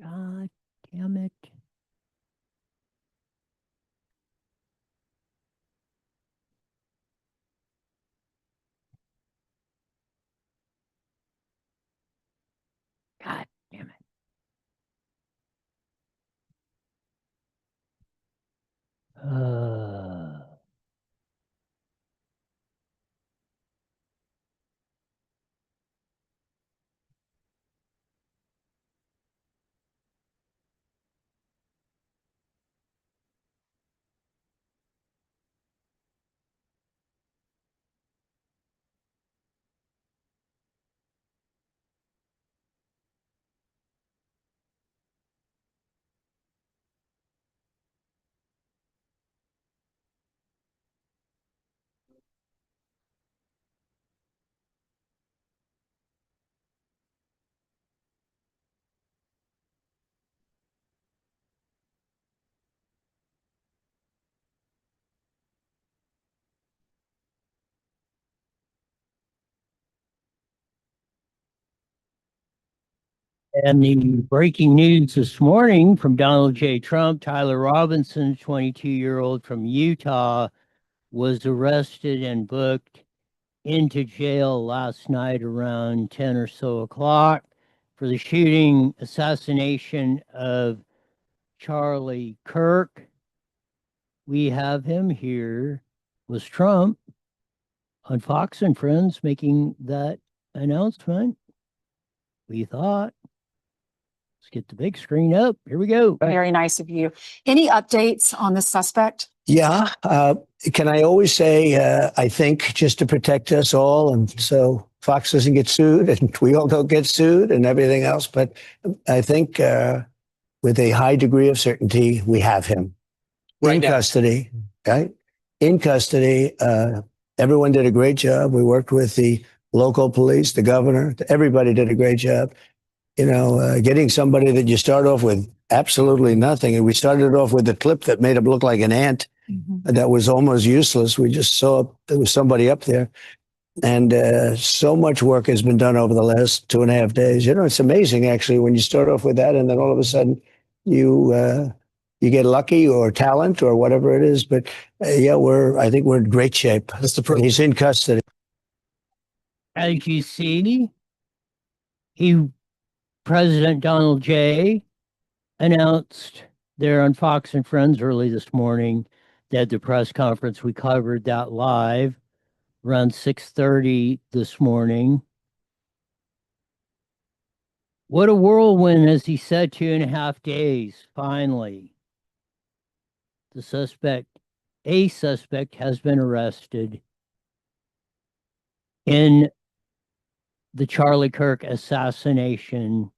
God damn it. God damn it. And the breaking news this morning from Donald J. Trump, Tyler Robinson, 22-year-old from Utah, was arrested and booked into jail last night around 10 or so o'clock for the shooting assassination of Charlie Kirk. We have him here. Was Trump on Fox and Friends making that announcement? We thought. Let's get the big screen up. Here we go. Very nice of you. Any updates on the suspect? Yeah. Can I always say, I think, just to protect us all, and so Fox doesn't get sued and we all don't get sued and everything else. But I think with a high degree of certainty, we have him in custody, right? In custody. Everyone did a great job. We worked with the local police, the governor. Everybody did a great job. You know, getting somebody that you start off with absolutely nothing. And we started off with a clip that made him look like an ant that was almost useless. We just saw there was somebody up there. And so much work has been done over the last 2.5 days. You know, it's amazing, actually, when you start off with that and then all of a sudden you get lucky or talent or whatever it is. But yeah, I think we're in great shape. He's in custody. As you see, President Donald J. announced there on Fox and Friends early this morning that the press conference, we covered that live around 6:30 this morning. What a whirlwind, as he said, 2.5 days, finally. A suspect has been arrested in the Charlie Kirk assassination.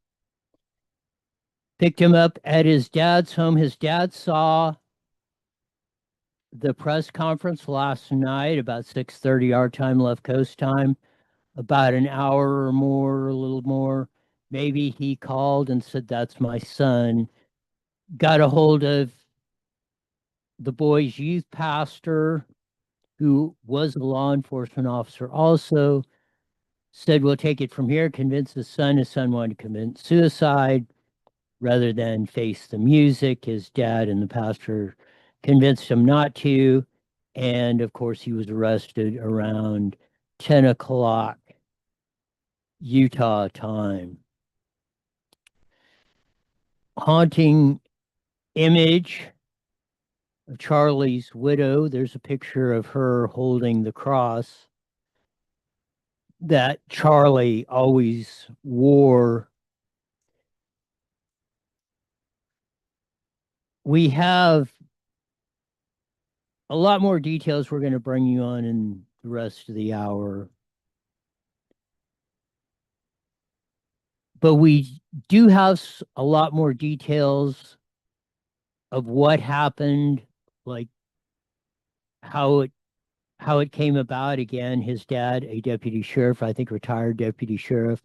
Picked him up at his dad's home. His dad saw the press conference last night about 6:30 our time, left coast time, about an hour or more, a little more. Maybe he called and said, "That's my son." Got a hold of the boy's youth pastor, who was a law enforcement officer also, said, "We'll take it from here," convinced his son. His son wanted to commit suicide rather than face the music. His dad and the pastor convinced him not to. And of course, he was arrested around 10 o'clock Utah time. Haunting image of Charlie's widow. There's a picture of her holding the cross that Charlie always wore. We have a lot more details we're going to bring you on in the rest of the hour. But we do have a lot more details of what happened, like how it came about. Again, his dad, a deputy sheriff, I think retired deputy sheriff,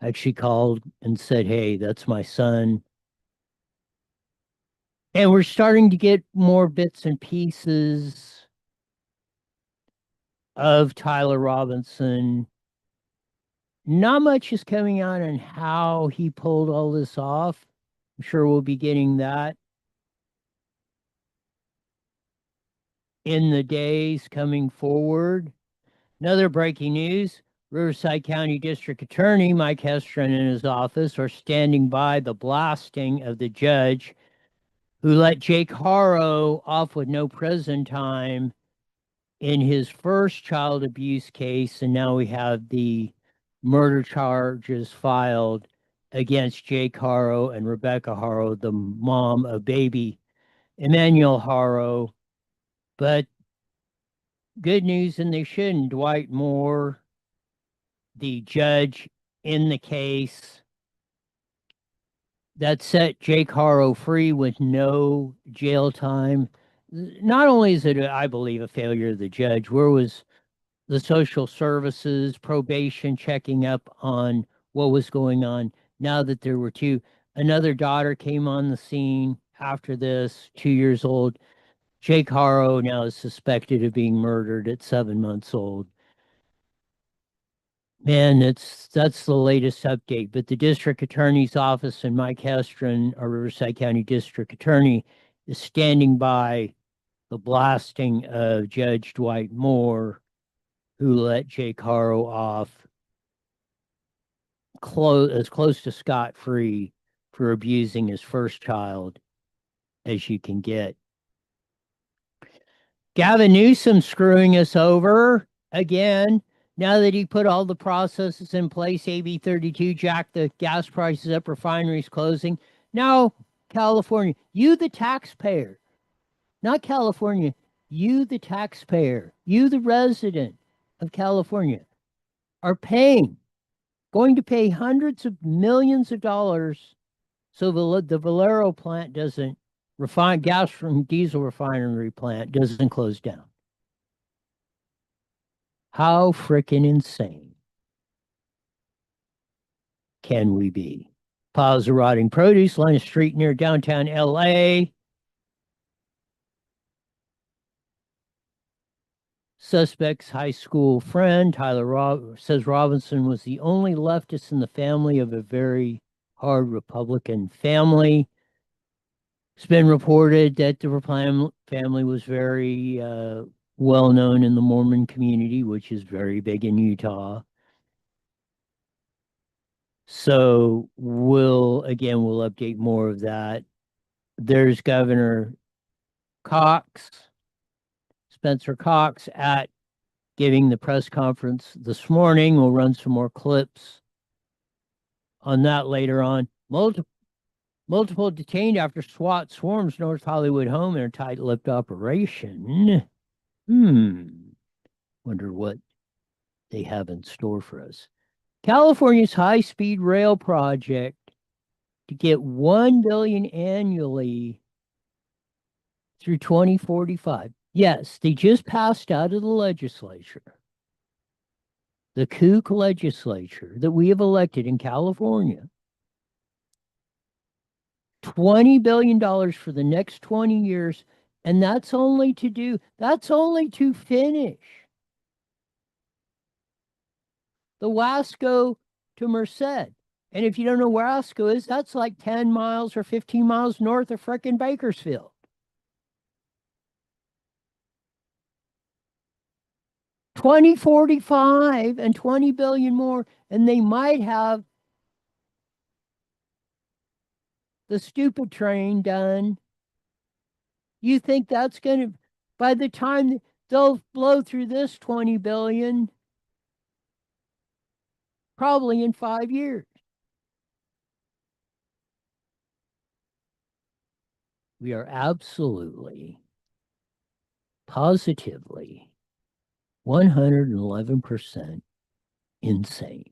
actually called and said, "Hey, that's my son." And we're starting to get more bits and pieces of Tyler Robinson. Not much is coming out on how he pulled all this off. I'm sure we'll be getting that in the days coming forward. Another breaking news, Riverside County District Attorney Mike Hestron and his office are standing by the blasting of the judge who let Jake Harrow off with no prison time in his first child abuse case. And now we have the murder charges filed against Jake Harrow and Rebecca Harrow, the mom of baby Emmanuel Harrow. But good news, and they shouldn't. Dwight Moore, the judge in the case that set Jake Harrow free with no jail time. Not only is it, I believe, a failure of the judge, where was the social services, probation checking up on what was going on now that there were two? Another daughter came on the scene after this, 2 years old. Jake Harrow now is suspected of being murdered at 7 months old. Man, that's the latest update. But the district attorney's office and Mike Hestron, our Riverside County district attorney, is standing by the blasting of Judge Dwight Moore, who let Jake Harrow off as close to scot-free for abusing his first child as you can get. Gavin Newsom screwing us over again. Now that he put all the processes in place, AB 32 jacked the gas prices up, refineries closing. Now, California, you the taxpayer, not California, you the taxpayer, you the resident of California are going to pay hundreds of millions of dollars so the Valero plant doesn't refine gas from diesel refinery plant doesn't close down. How freaking insane can we be? Piles of rotting produce line a street near downtown LA. Suspect's high school friend, Tyler says Robinson was the only leftist in the family of a very hard Republican family. It's been reported that the family was very well known in the Mormon community, which is very big in Utah. So we'll update more of that. There's Governor Cox, Spencer Cox, at giving the press conference this morning. We'll run some more clips on that later on. Multiple detained after SWAT swarms North Hollywood home in a tight-lipped operation. Wonder what they have in store for us. California's high-speed rail project to get $1 billion annually through 2045. Yes, they just passed out of the legislature. The kook legislature that we have elected in California. $20 billion for the next 20 years. And that's only to finish the Wasco to Merced. And if you don't know where Wasco is, that's like 10 miles or 15 miles north of frickin' Bakersfield. $20.45 and $20 billion more, and they might have the stupid train done. You think that's going to, by the time they'll blow through this 20 billion, probably in 5 years. We are absolutely, positively, 111% insane.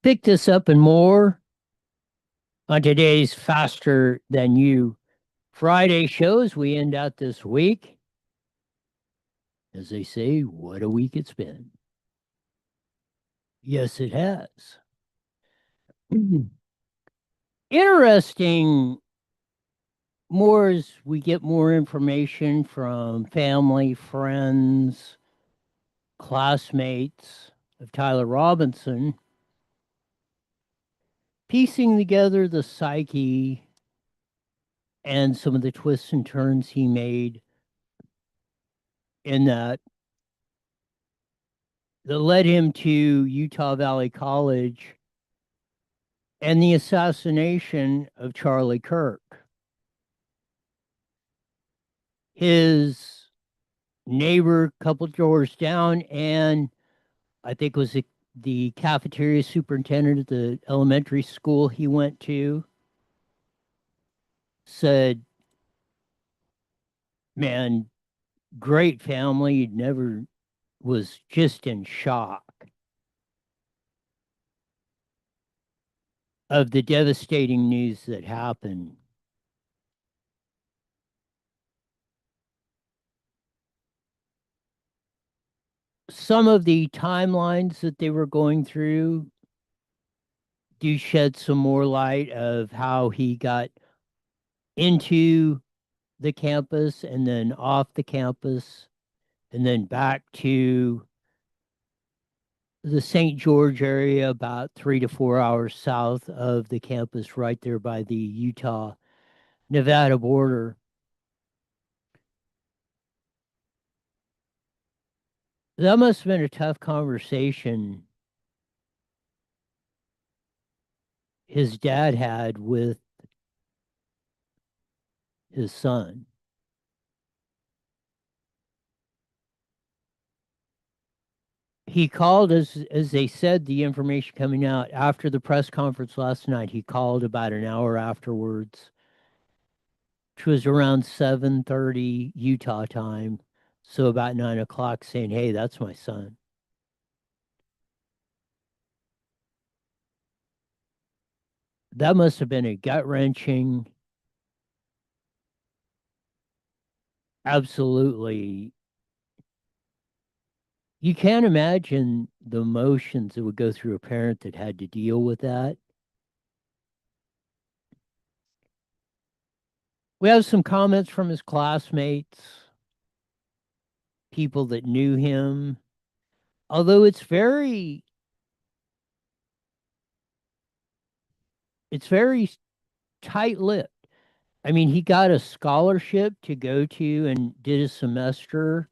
Pick this up and more on today's Faster Than You Friday shows. We end out this week. As they say, what a week it's been. Yes, it has. Interesting. More as we get more information from family, friends, classmates of Tyler Robinson. piecing together the psyche and some of the twists and turns he made in that led him to Utah Valley College and the assassination of Charlie Kirk. His neighbor, a couple doors down, and I think was the cafeteria superintendent at the elementary school he went to, said, man, great family, never was just in shock of the devastating news that happened. Some of the timelines that they were going through do shed some more light of how he got into the campus and then off the campus and then back to the St. George area, about 3 to 4 hours south of the campus, right there by the Utah-Nevada border. That must have been a tough conversation his dad had with his son. He called, as they said, the information coming out after the press conference last night. He called about an hour afterwards, which was around 7:30 Utah time, so about 9 o'clock, saying, "Hey, that's my son." That must have been a gut-wrenching, absolutely. You can't imagine the emotions that would go through a parent that had to deal with that. We have some comments from his classmates, people that knew him, although it's very tight-lipped. I mean, he got a scholarship to go to and did a semester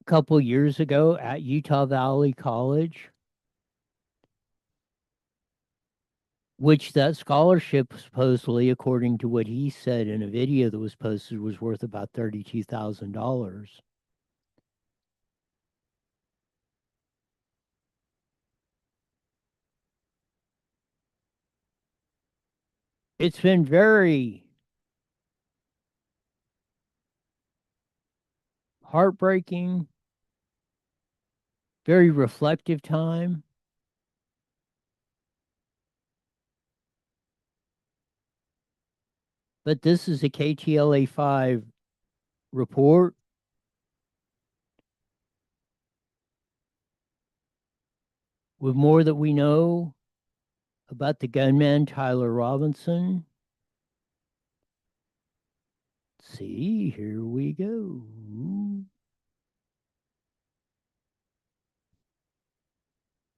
a couple years ago at Utah Valley College, which that scholarship supposedly, according to what he said in a video that was posted, was worth about $32,000. It's been very heartbreaking, very reflective time. But this is a KTLA 5 report. With more that we know about the gunman, Tyler Robinson. Let's see, here we go.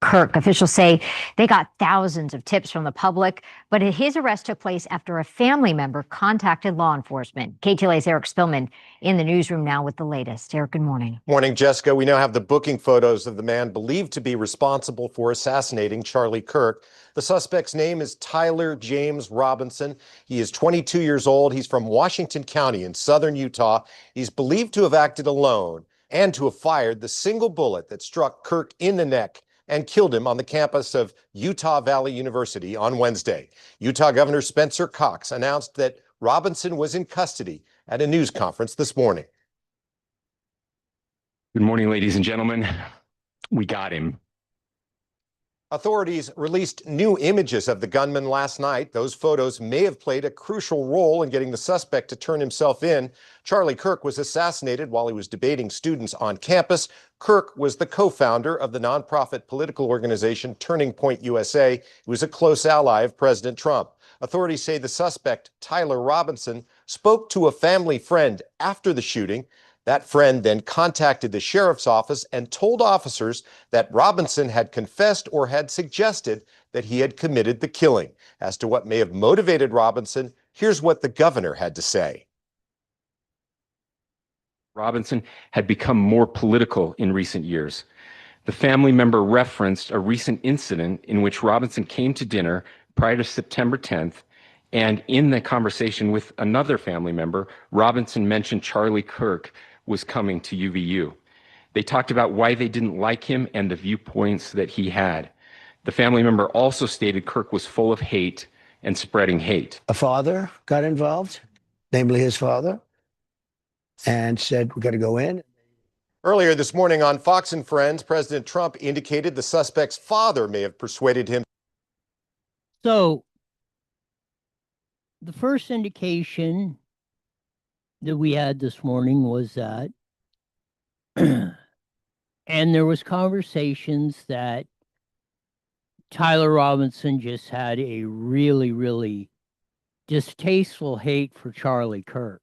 Kirk. Officials say they got thousands of tips from the public, but his arrest took place after a family member contacted law enforcement. KTLA's Eric Spillman in the newsroom now with the latest. Eric, good morning. Morning, Jessica. We now have the booking photos of the man believed to be responsible for assassinating Charlie Kirk. The suspect's name is Tyler James Robinson. He is 22 years old. He's from Washington County in southern Utah. He's believed to have acted alone and to have fired the single bullet that struck Kirk in the neck and killed him on the campus of Utah Valley University on Wednesday. Utah Governor Spencer Cox announced that Robinson was in custody at a news conference this morning. Good morning, ladies and gentlemen. We got him. Authorities released new images of the gunman last night. Those photos may have played a crucial role in getting the suspect to turn himself in. Charlie Kirk was assassinated while he was debating students on campus. Kirk was the co-founder of the nonprofit political organization Turning Point USA. He was a close ally of President Trump. Authorities say the suspect, Tyler Robinson, spoke to a family friend after the shooting. That friend then contacted the sheriff's office and told officers that Robinson had confessed or had suggested that he had committed the killing. As to what may have motivated Robinson, here's what the governor had to say. Robinson had become more political in recent years. The family member referenced a recent incident in which Robinson came to dinner prior to September 10th, and in the conversation with another family member, Robinson mentioned Charlie Kirk was coming to UVU. They talked about why they didn't like him and the viewpoints that he had. The family member also stated Kirk was full of hate and spreading hate. A father got involved, namely his father, and said, we got to go in. Earlier this morning on Fox and Friends, President Trump indicated the suspect's father may have persuaded him. So the first indication that we had this morning was that, and there was conversations that Tyler Robinson just had a really, really distasteful hate for Charlie Kirk.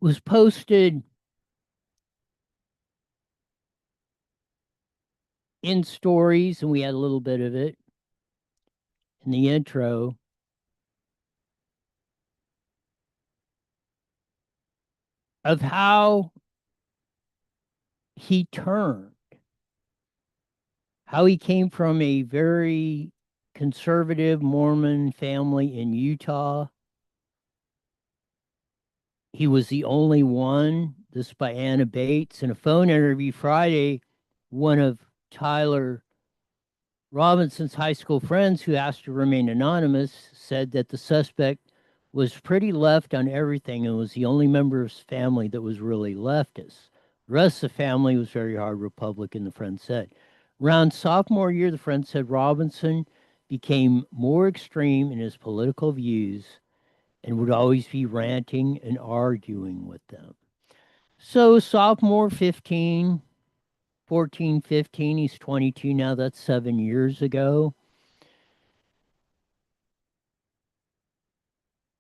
Was posted in stories, and we had a little bit of it in the intro. Of how he turned, how he came from a very conservative Mormon family in Utah. He was the only one, this by Anna Bates. In a phone interview Friday, one of Tyler Robinson's high school friends, who asked to remain anonymous, said that the suspect was pretty left on everything and was the only member of his family that was really leftist. The rest of the family was very hard Republican, the friend said. Around sophomore year, the friend said Robinson became more extreme in his political views and would always be ranting and arguing with them. So sophomore 15, 14, 15, he's 22 now, that's 7 years ago.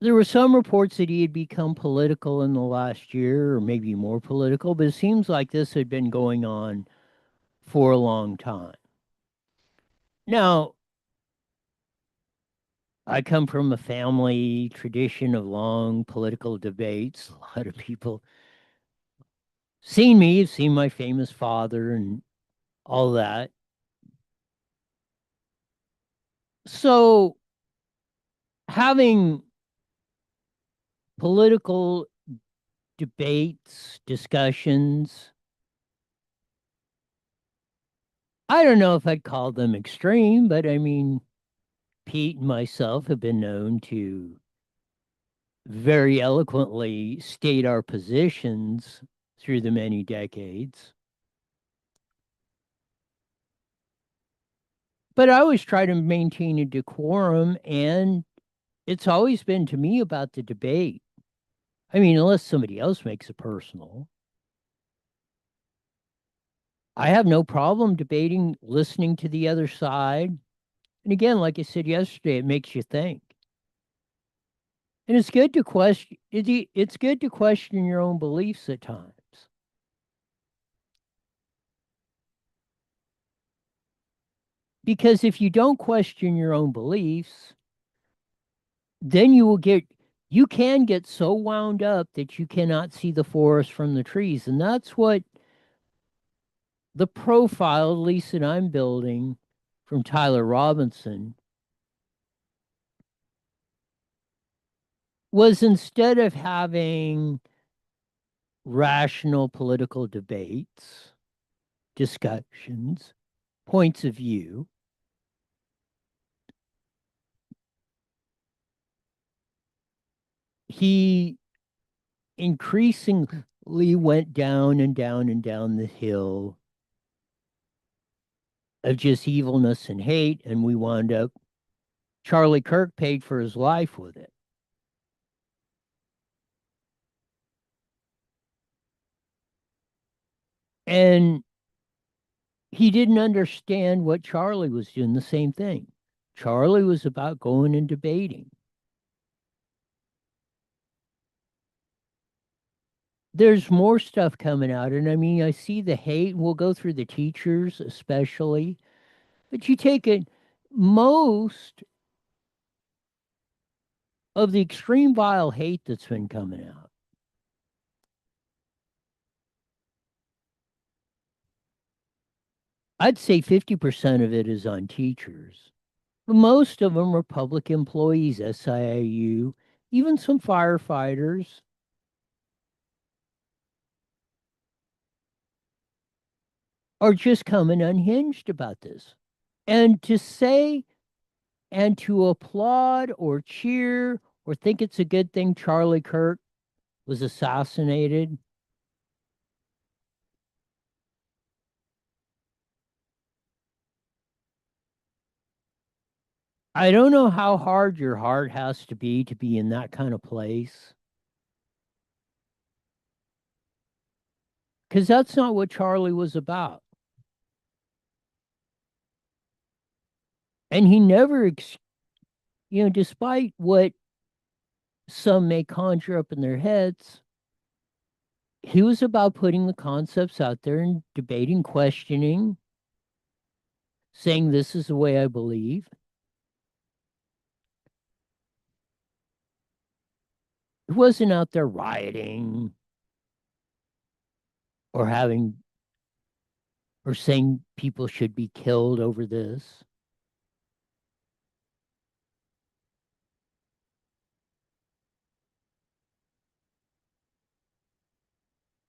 There were some reports that he had become political in the last year, or maybe more political, but it seems like this had been going on for a long time. Now, I come from a family tradition of long political debates. A lot of people seen me, have seen my famous father and all that. So having political debates, discussions, I don't know if I'd call them extreme, but I mean, Pete and myself have been known to very eloquently state our positions through the many decades. But I always try to maintain a decorum, and it's always been to me about the debate. I mean, unless somebody else makes it personal. I have no problem debating, listening to the other side. And again, like I said yesterday, it makes you think. And it's good to question it's good to question your own beliefs at times. Because if you don't question your own beliefs, then you can get so wound up that you cannot see the forest from the trees. And that's what the profile, at least that I'm building from Tyler Robinson, was instead of having rational political debates, discussions, points of view, he increasingly went down and down and down the hill of just evilness and hate, and we wound up, Charlie Kirk paid for his life with it. And he didn't understand what Charlie was doing, the same thing. Charlie was about going and debating. there's more stuff coming out. And I mean, I see the hate, and we'll go through the teachers especially. But you take it, most of the extreme vile hate that's been coming out, I'd say 50% of it is on teachers. But most of them are public employees, SIAU, even some firefighters. Are just coming unhinged about this. And to say and to applaud or cheer or think it's a good thing Charlie Kirk was assassinated, I don't know how hard your heart has to be in that kind of place. Because that's not what Charlie was about. And he never, despite what some may conjure up in their heads, he was about putting the concepts out there and debating, questioning, saying, this is the way I believe. He wasn't out there rioting or saying people should be killed over this.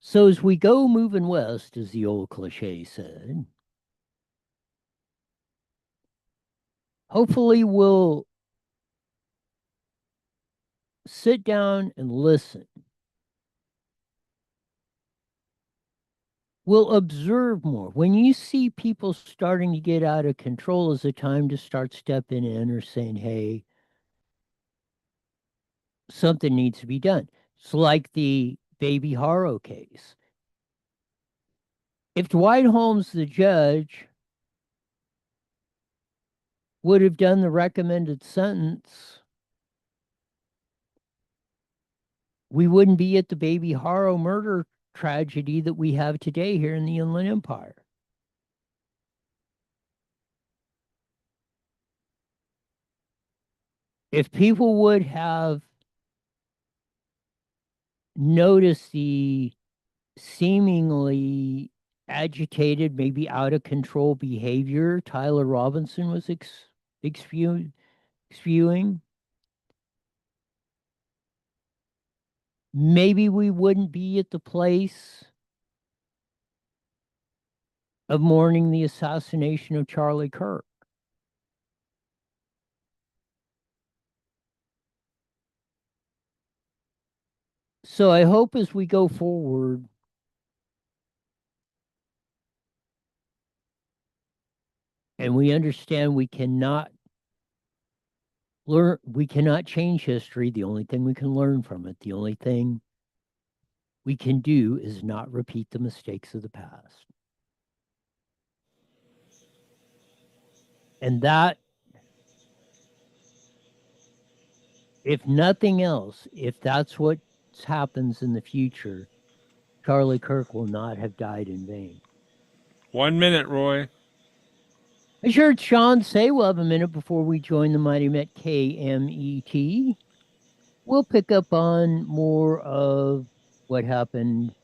So as we go moving west, as the old cliche said, hopefully we'll sit down and listen. We'll observe more. When you see people starting to get out of control, is the time to start stepping in or saying, hey, something needs to be done. It's like the Baby Harrow case. If Dwight Holmes, the judge, would have done the recommended sentence, we wouldn't be at the Baby Harrow murder tragedy that we have today here in the Inland Empire. If people would have noticed the seemingly agitated, maybe out of control behavior Tyler Robinson was spewing, maybe we wouldn't be at the place of mourning the assassination of Charlie Kirk. So I hope as we go forward, and we understand we cannot change history. The only thing we can learn from it, the only thing we can do is not repeat the mistakes of the past. And that, if nothing else, if that's what happens in the future, Charlie Kirk will not have died in vain. 1 minute, Roy. I heard Sean say we'll have a minute before we join the Mighty Met KMET. We'll pick up on more of what happened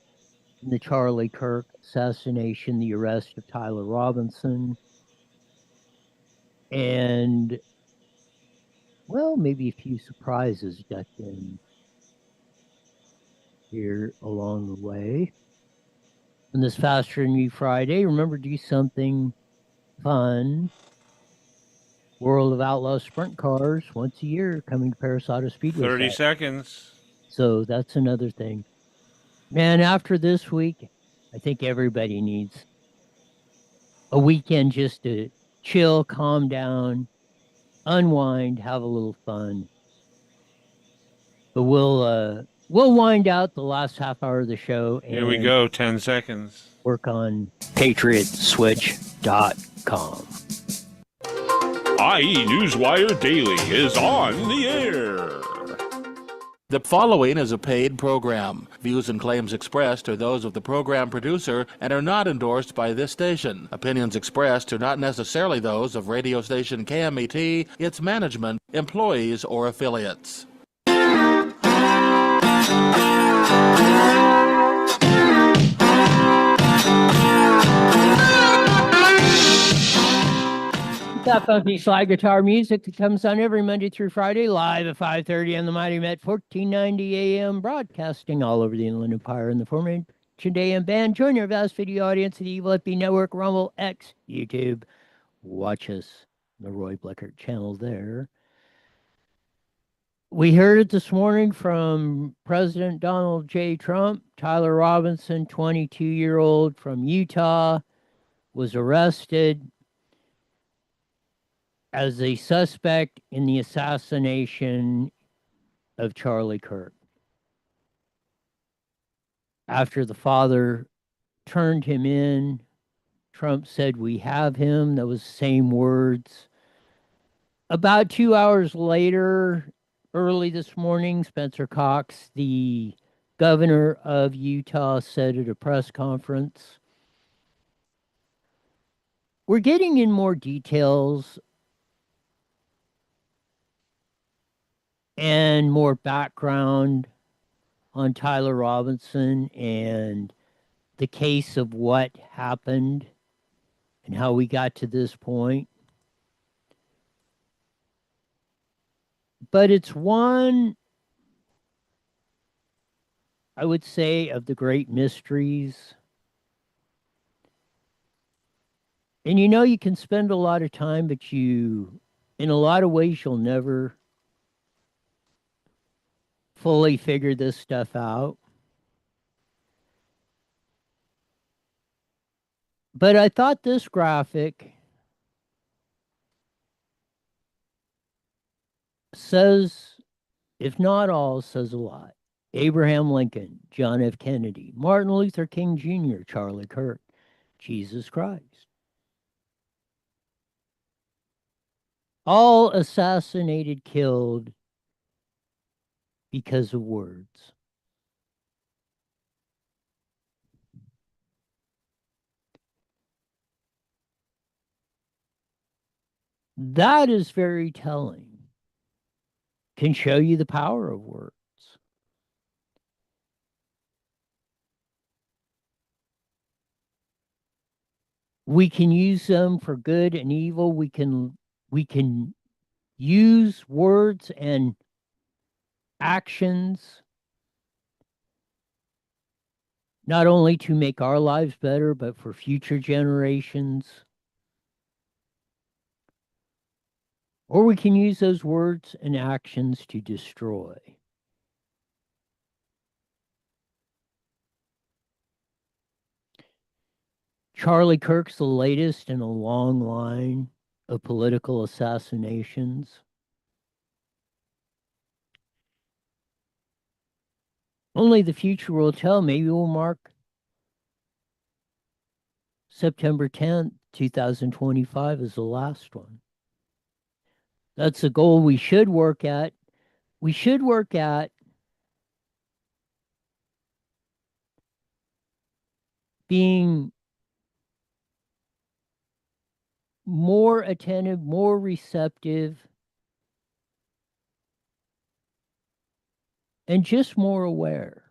in the Charlie Kirk assassination, the arrest of Tyler Robinson, and, well, maybe a few surprises ducked in here along the way. On this Faster Than Me Friday, remember to do something fun. World of Outlaw Sprint Cars once a year coming to Paris Auto Speedway. 30 seconds. So that's another thing. Man, after this week, I think everybody needs a weekend just to chill, calm down, unwind, have a little fun. But we'll wind out the last half hour of the show. And here we go, 10 seconds. Work on patriotswitch.com. IE Newswire Daily is on the air. The following is a paid program. Views and claims expressed are those of the program producer and are not endorsed by this station. Opinions expressed are not necessarily those of radio station KMET, its management, employees, or affiliates. That funky slide guitar music that comes on every Monday through Friday, live at 5:30 on the Mighty Met 1490 AM, broadcasting all over the Inland Empire in the formation AM band. Join our vast video audience at the Evil FB Network, Rumble, X, YouTube. Watch us, the Roy Bleckert channel there. We heard it this morning from President Donald J. Trump. Tyler Robinson, 22-year-old from Utah, was arrested as a suspect in the assassination of Charlie Kirk. After the father turned him in, Trump said, "We have him." That was the same words. About 2 hours later, early this morning, Spencer Cox, the governor of Utah, said at a press conference, "We're getting in more details and more background on Tyler Robinson and the case of what happened and how we got to this point. But it's one, I would say, of the great mysteries. And you know, you can spend a lot of time, but in a lot of ways, you'll never fully figure this stuff out. But I thought this graphic says, if not all, says a lot. Abraham Lincoln, John F. Kennedy, Martin Luther King Jr., Charlie Kirk, Jesus Christ. All assassinated, killed because of words. That is very telling. Can show you the power of words. We can use them for good and evil. We can use words and actions not only to make our lives better, but for future generations. Or we can use those words and actions to destroy. Charlie Kirk's the latest in a long line of political assassinations. Only the future will tell. Maybe we'll mark September 10th, 2025 as the last one. That's a goal we should work at. We should work at being more attentive, more receptive, and just more aware.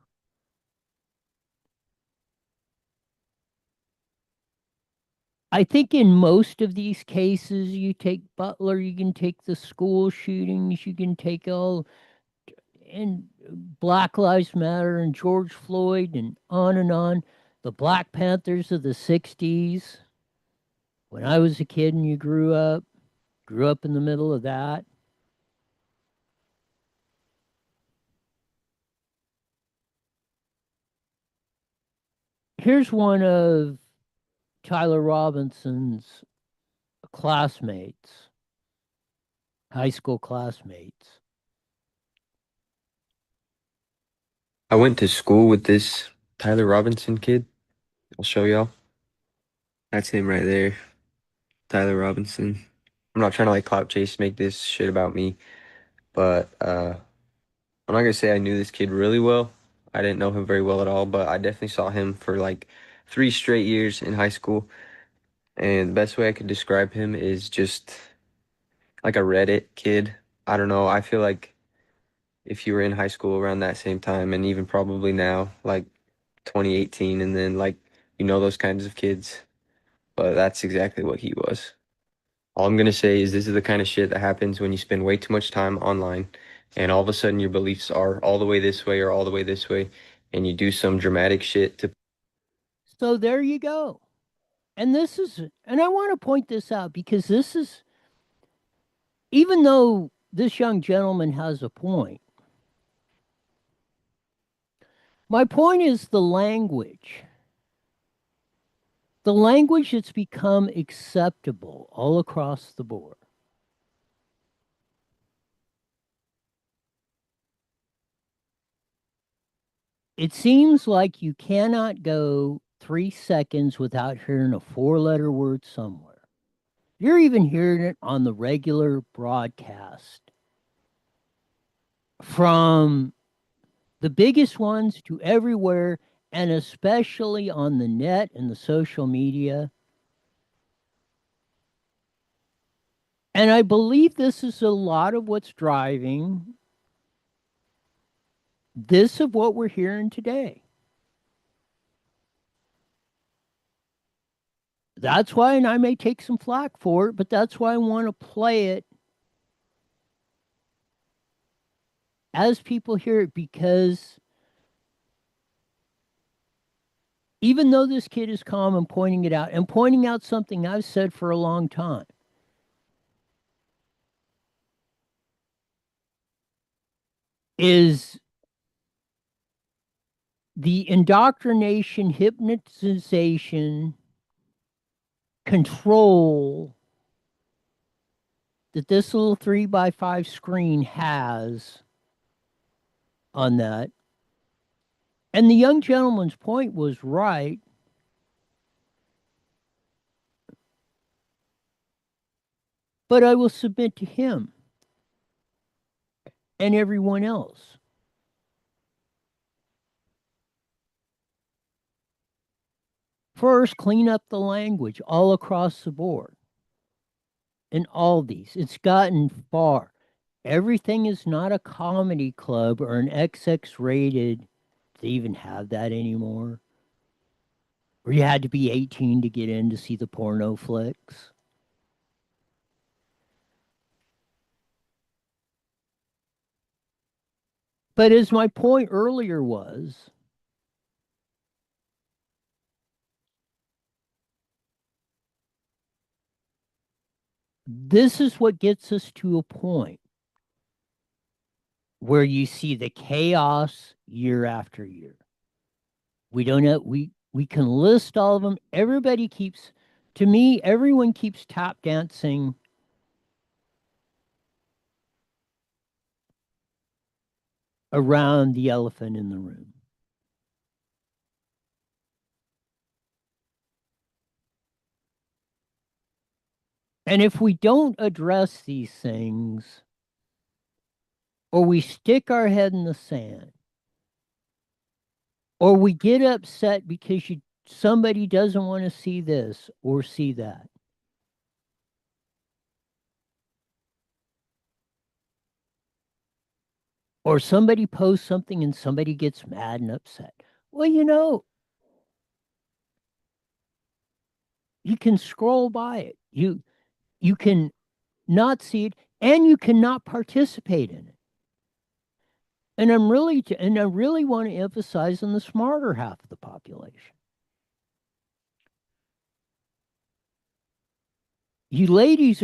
I think in most of these cases, you take Butler, you can take the school shootings, you can take all, and Black Lives Matter and George Floyd and on, the Black Panthers of the 60s. When I was a kid and you grew up in the middle of that. Here's one of Tyler Robinson's classmates, high school classmates. I went to school with this Tyler Robinson kid. I'll show y'all. That's him right there. Tyler Robinson. I'm not trying to like clout chase, make this shit about me, but I'm not gonna say I knew this kid really well. I didn't know him very well at all, but I definitely saw him for like 3 straight years in high school. And the best way I could describe him is just like a Reddit kid. I don't know. I feel like if you were in high school around that same time, and even probably now, like 2018, and then like, those kinds of kids, but that's exactly what he was. All I'm gonna say is this is the kind of shit that happens when you spend way too much time online and all of a sudden your beliefs are all the way this way or all the way this way, and you do some dramatic shit to. So there you go. And I want to point this out because this is, even though this young gentleman has a point, my point is the language. The language that's become acceptable all across the board. It seems like you cannot go 3 seconds without hearing a 4-letter word somewhere. You're even hearing it on the regular broadcast. From the biggest ones to everywhere, and especially on the net and the social media. And I believe this is a lot of what's driving this of what we're hearing today. That's why, and I may take some flack for it, but that's why I want to play it as people hear it, because even though this kid is calm and pointing it out and pointing out something I've said for a long time, is the indoctrination, hypnotization, control that this little 3x5 screen has on that. And the young gentleman's point was right. But I will submit to him and everyone else. First, clean up the language all across the board. In all these, it's gotten far. Everything is not a comedy club or an XX rated. They even have that anymore. Or you had to be 18 to get in to see the porno flicks. But as my point earlier was, this is what gets us to a point where you see the chaos year after year. We don't know, we can list all of them. Everybody keeps, to me, everyone keeps tap dancing around the elephant in the room. And if we don't address these things, or we stick our head in the sand, or we get upset because somebody doesn't want to see this or see that, or somebody posts something and somebody gets mad and upset. Well, you can scroll by it. You can not see it, and you cannot participate in it. And I really want to emphasize on the smarter half of the population. You ladies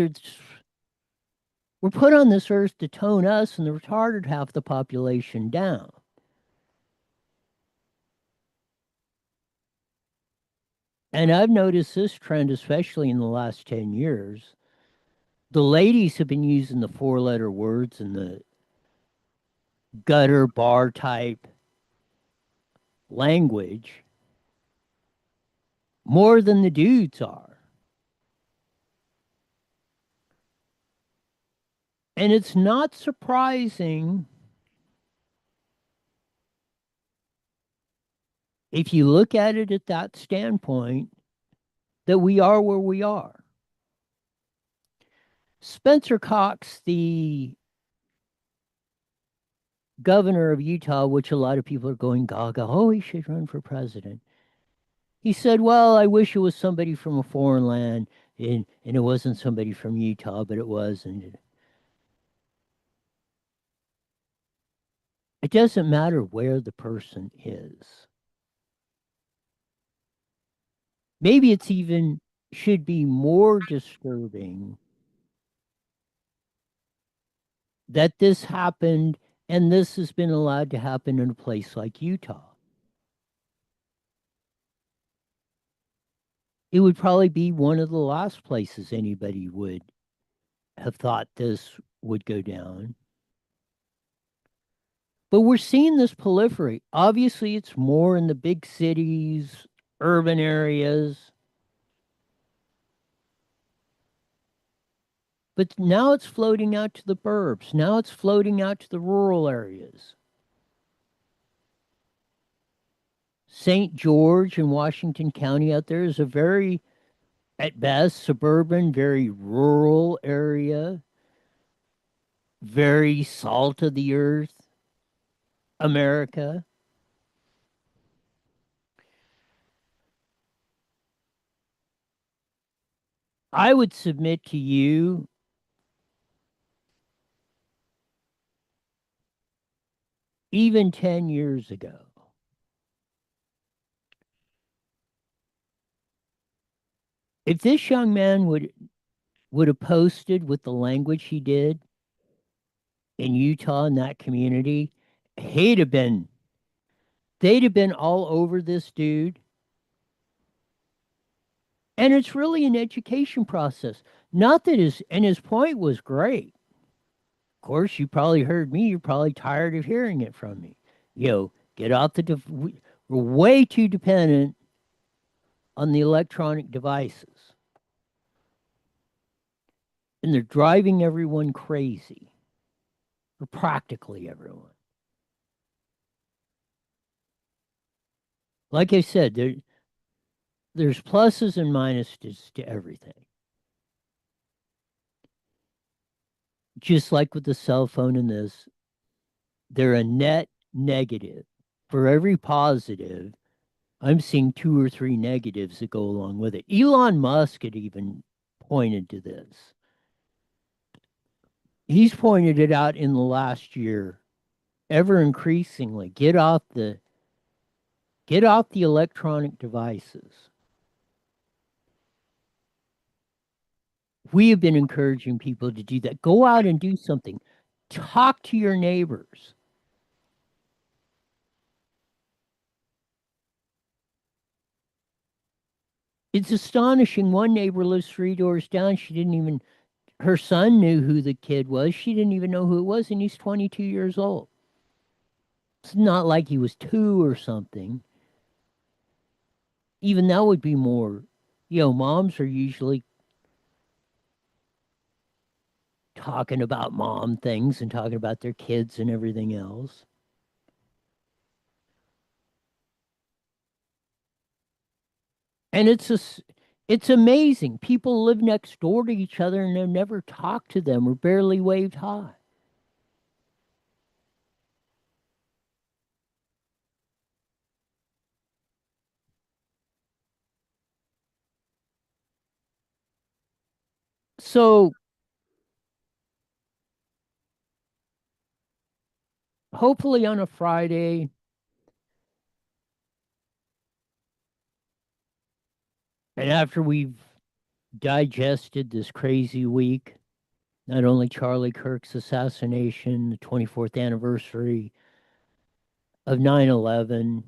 we're put on this earth to tone us and the retarded half of the population down. And I've noticed this trend, especially in the last 10 years. The ladies have been using the 4-letter words and the gutter bar type language more than the dudes are. And it's not surprising if you look at it at that standpoint, that we are where we are. Spencer Cox, the governor of Utah, which a lot of people are going gaga, oh, he should run for president. He said, well, I wish it was somebody from a foreign land, and it wasn't somebody from Utah, but it was. And it doesn't matter where the person is. Maybe it's even should be more disturbing that this happened and this has been allowed to happen in a place like Utah. It would probably be one of the last places anybody would have thought this would go down. But we're seeing this proliferate. Obviously, it's more in the big cities, urban areas. But now it's floating out to the burbs. Now it's floating out to the rural areas. St. George in Washington County out there is a very, at best, suburban, very rural area, very salt of the earth, America. I would submit to you even 10 years ago, if this young man would have posted with the language he did in Utah in that community, they'd have been all over this dude. And it's really an education process. Not that his point was great. Of course, you probably heard me. You're probably tired of hearing it from me. Get out we're way too dependent on the electronic devices. And they're driving everyone crazy, or practically everyone. Like I said, there's pluses and minuses to everything. Just like with the cell phone and this, they're a net negative. For every positive, I'm seeing 2 or 3 negatives that go along with it. Elon Musk had even pointed to this. He's pointed it out in the last year, ever increasingly. Get off the electronic devices. We have been encouraging people to do that. Go out and do something. Talk to your neighbors. It's astonishing. One neighbor lives 3 doors down. Her son knew who the kid was. She didn't even know who it was, and he's 22 years old. It's not like he was 2 or something. Even that would be more, moms are usually talking about mom things and talking about their kids and everything else. And it's amazing. People live next door to each other and they've never talked to them or barely waved hi. So hopefully on a Friday, and after we've digested this crazy week, not only Charlie Kirk's assassination, the 24th anniversary of 9/11,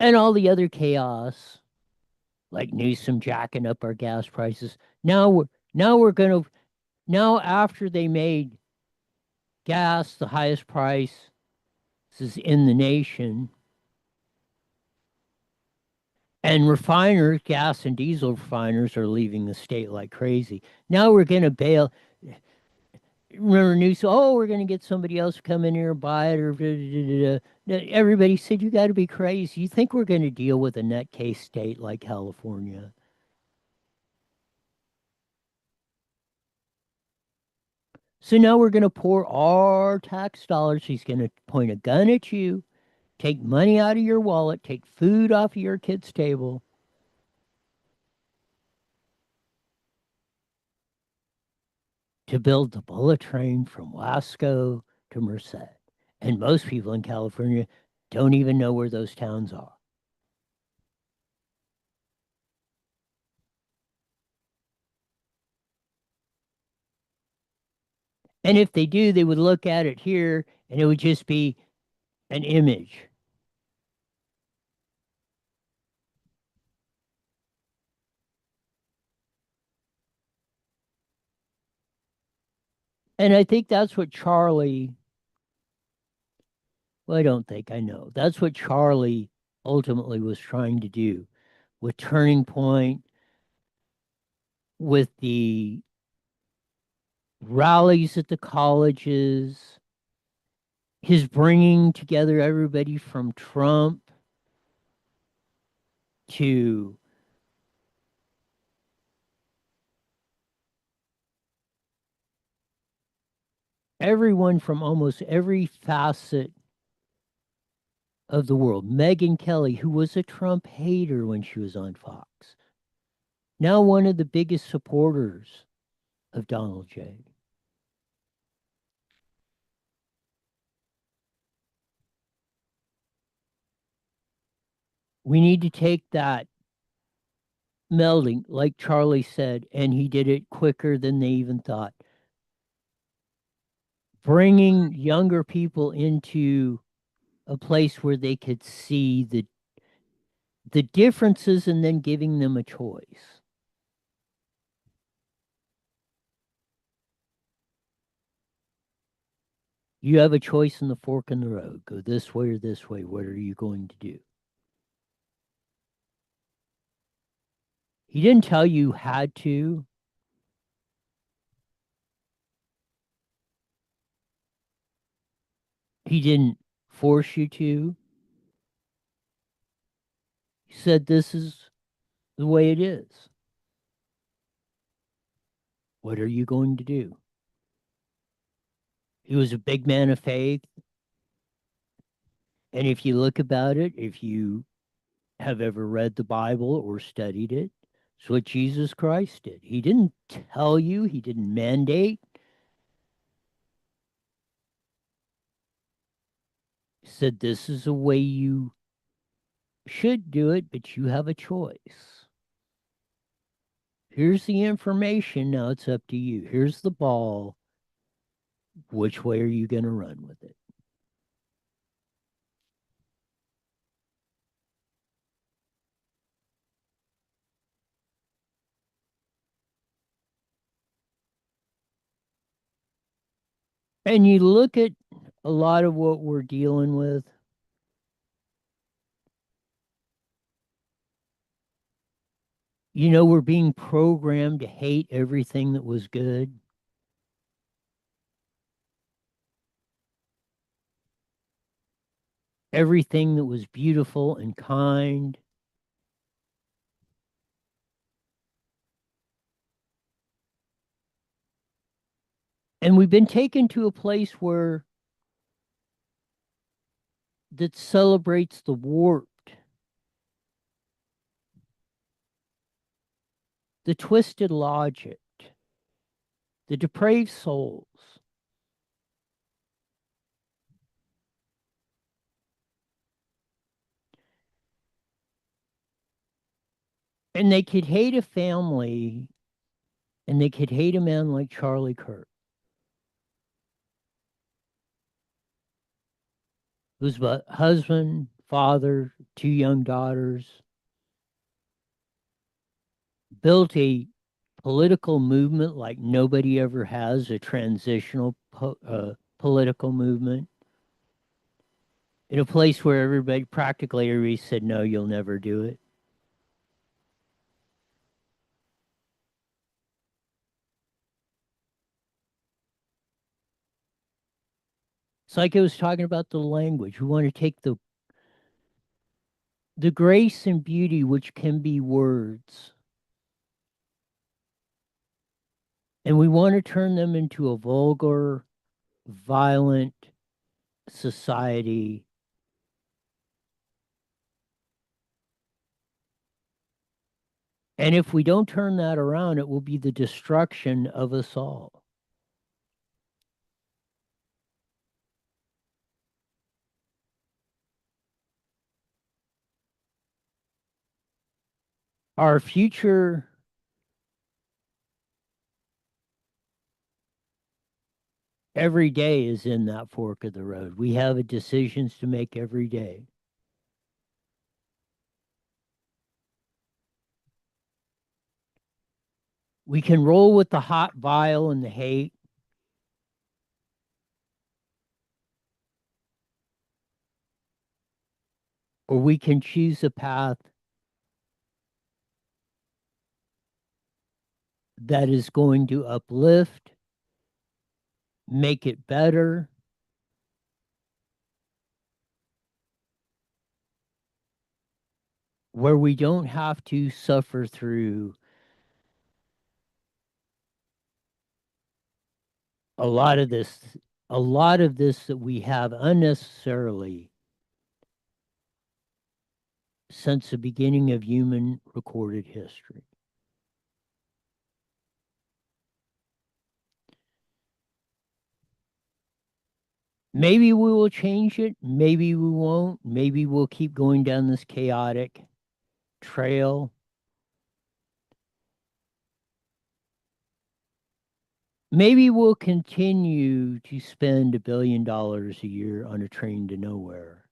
and all the other chaos, like Newsom jacking up our gas prices. Now after they made gas the highest price is in the nation, and refiners, gas and diesel refiners are leaving the state like crazy. Now we're going to bail. remember news, oh, we're going to get somebody else to come in here and buy it, or everybody said, you got to be crazy. You think we're going to deal with a net case state like California? So now we're going to pour our tax dollars. He's going to point a gun at you, take money out of your wallet, take food off of your kid's table. To build the bullet train from Wasco to Merced. And most people in California don't even know where those towns are. And if they do, they would look at it here and it would just be an image. And I think that's what Charlie, well, I don't think, I know. That's what Charlie ultimately was trying to do with Turning Point, with the rallies at the colleges, his bringing together everybody from Trump to everyone from almost every facet of the world. Megyn Kelly, who was a Trump hater when she was on Fox, now one of the biggest supporters of Donald J. We need to take that melding, like Charlie said, and he did it quicker than they even thought. Bringing younger people into a place where they could see the differences and then giving them a choice. You have a choice in the fork in the road. Go this way or this way. What are you going to do? He didn't tell you had to. He didn't force you to. He said, this is the way it is. What are you going to do? He was a big man of faith. And if you look about it, if you have ever read the Bible or studied it, it's what Jesus Christ did. He didn't tell you, he didn't mandate. He said, this is the way you should do it, but you have a choice. Here's the information. Now it's up to you. Here's the ball. Which way are you going to run with it? And you look at a lot of what we're dealing with. You know, we're being programmed to hate everything that was good. Everything that was beautiful and kind. And we've been taken to a place where that celebrates the warped, the twisted logic, the depraved souls. And they could hate a family and they could hate a man like Charlie Kirk, who's a husband, father, two young daughters, built a political movement like nobody ever has, a transitional political movement, in a place where everybody, practically everybody said, no, you'll never do it. It's like I was talking about the language. We want to take the grace and beauty which can be words, and we want to turn them into a vulgar, violent society. And if we don't turn that around, it will be the destruction of us all. Our future every day is in that fork of the road. We have decisions to make every day. We can roll with the hot bile and the hate, or we can choose a path that is going to uplift, make it better, where we don't have to suffer through a lot of this, that we have unnecessarily since the beginning of human recorded history. Maybe we will change it. Maybe we won't. Maybe we'll keep going down this chaotic trail. Maybe we'll continue to spend $1 billion a year on a train to nowhere.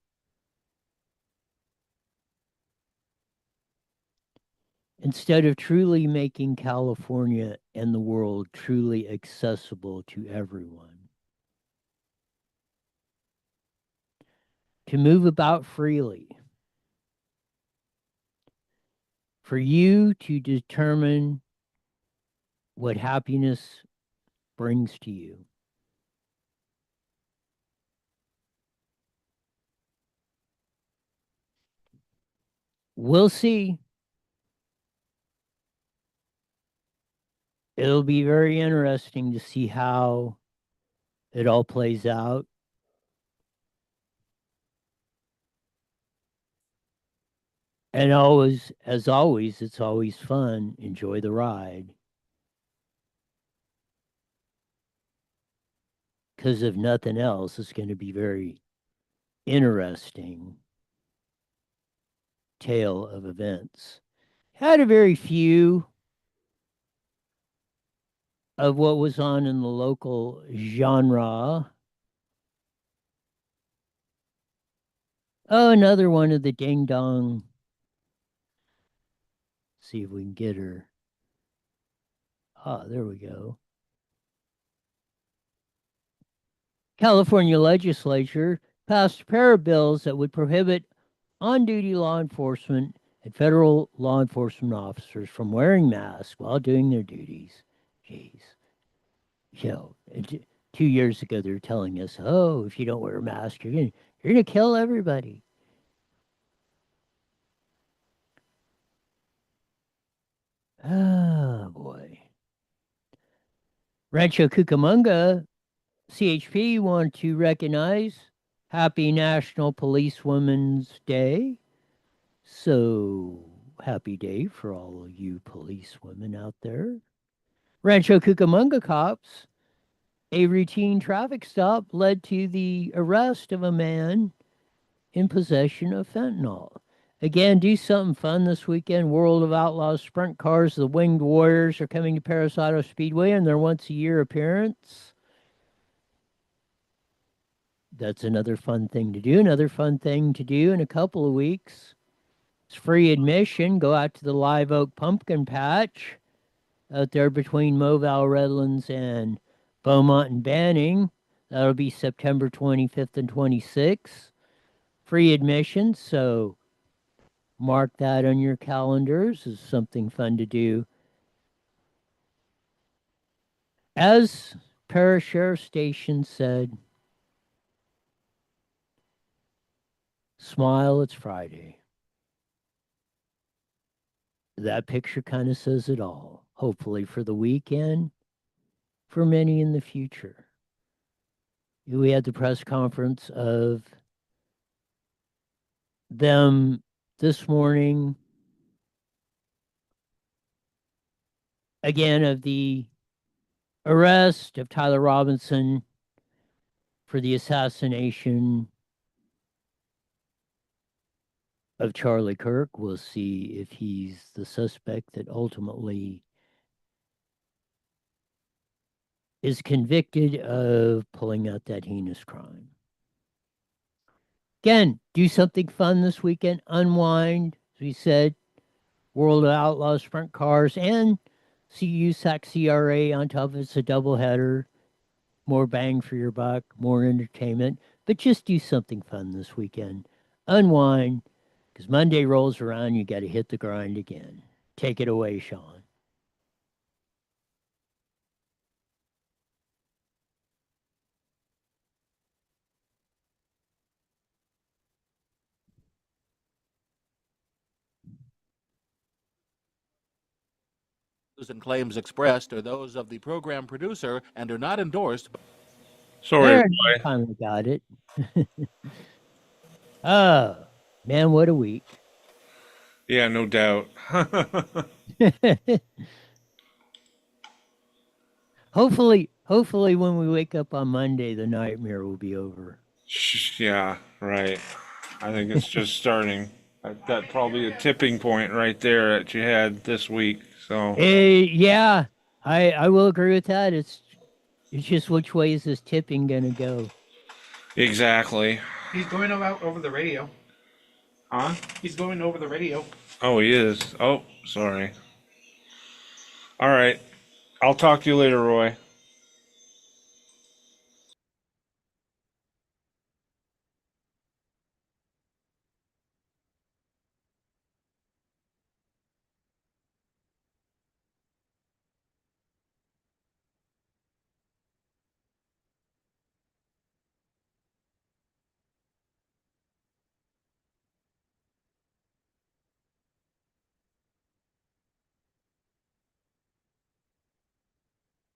Instead of truly making California and the world truly accessible to everyone. To move about freely. For you to determine what happiness brings to you. We'll see. It'll be very interesting to see how it all plays out. And always, as always, it's always fun. Enjoy the ride. Because if nothing else, it's going to be very interesting tale of events. Had a very few of what was on in the local genre. Oh, another one of the ding dong. See if we can get her. Ah, there we go. California legislature passed a pair of bills that would prohibit on-duty law enforcement and federal law enforcement officers from wearing masks while doing their duties. Jeez. You know, 2 years ago they were telling us, oh, if you don't wear a mask, you're gonna kill everybody. Oh boy. Rancho Cucamonga, CHP want to recognize Happy National Police Women's Day. So happy day for all of you police women out there. Rancho Cucamonga cops, a routine traffic stop led to the arrest of a man in possession of fentanyl. Again, do something fun this weekend. World of Outlaws Sprint Cars, the Winged Warriors are coming to Paris Auto Speedway in their once-a-year appearance. That's another fun thing to do. Another fun thing to do in a couple of weeks. It's free admission. Go out to the Live Oak Pumpkin Patch out there between Moville Redlands and Beaumont and Banning. That'll be September 25th and 26th. Free admission, so mark that on your calendars as something fun to do. As Paris Sheriff Station said, Smile, it's Friday. That picture kind of says it all. Hopefully for the weekend, for many in the future. We had the press conference of them this morning, again, of the arrest of Tyler Robinson for the assassination of Charlie Kirk. We'll see if he's the suspect that ultimately is convicted of pulling out that heinous crime. Again, do something fun this weekend, unwind, as we said, World of Outlaws Sprint Cars, and see USAC CRA on top of it's a doubleheader. More bang for your buck, more entertainment, but just do something fun this weekend. Unwind, because Monday rolls around, you got to hit the grind again. Take it away, Sean. And claims expressed are those of the program producer and are not endorsed. Sorry, There, Roy. finally got it. Oh, man, what a week. Yeah, no doubt. Hopefully when we wake up on Monday, the nightmare will be over. Yeah, right. I think it's just starting. That probably a tipping point right there that you had this week. So Yeah, I will agree with that. It's just which way is this tipping gonna go? exactly. He's going over the radio. Huh? He's going over the radio. Oh, he is. Oh, sorry. All right. I'll talk to you later, Roy.